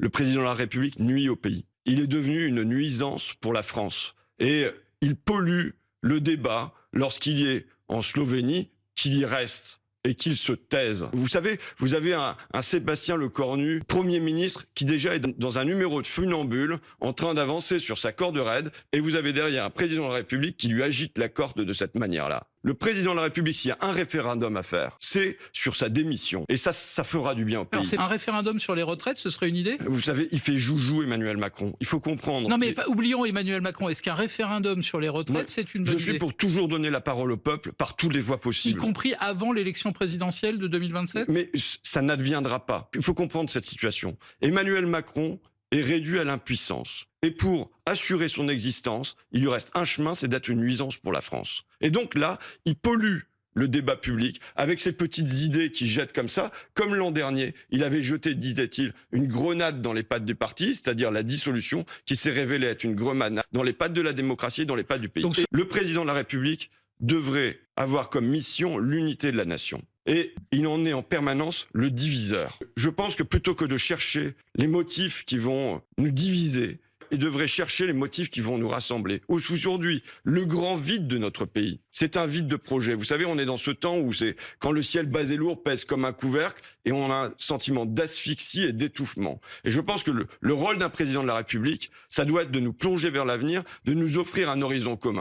le président de la République nuit au pays. Il est devenu une nuisance pour la France. Et il pollue le débat lorsqu'il est en Slovénie, qu'il y reste et qu'il se taise. Vous savez, vous avez un Sébastien Lecornu, Premier ministre, qui déjà est dans un numéro de funambule, en train d'avancer sur sa corde raide, et vous avez derrière un président de la République qui lui agite la corde de cette manière-là. Le président de la République, s'il y a un référendum à faire, c'est sur sa démission. Et ça fera du bien au pays. Alors, c'est un référendum sur les retraites, ce serait une idée? Vous savez, il fait joujou Emmanuel Macron. Il faut comprendre. Non mais oublions Emmanuel Macron. Est-ce qu'un référendum sur les retraites, c'est une bonne idée? Je suis pour toujours donner la parole au peuple par toutes les voies Y possibles. compris avant l'élection présidentielle de 2027? Mais ça n'adviendra pas. Il faut comprendre cette situation. Emmanuel Macron est réduit à l'impuissance. Et pour assurer son existence, il lui reste un chemin, c'est d'être une nuisance pour la France. Et donc là, il pollue le débat public avec ces petites idées qu'il jette comme ça. Comme l'an dernier, il avait jeté, disait-il, une grenade dans les pattes du parti, c'est-à-dire la dissolution, qui s'est révélée être une grenade dans les pattes de la démocratie et dans les pattes du pays. Donc, le président de la République devrait avoir comme mission l'unité de la nation. Et il en est en permanence le diviseur. Je pense que plutôt que de chercher les motifs qui vont nous diviser, il devrait chercher les motifs qui vont nous rassembler. Aujourd'hui, le grand vide de notre pays, c'est un vide de projet. Vous savez, on est dans ce temps où c'est quand le ciel bas et lourd pèse comme un couvercle et on a un sentiment d'asphyxie et d'étouffement. Et je pense que le rôle d'un président de la République, ça doit être de nous plonger vers l'avenir, de nous offrir un horizon commun.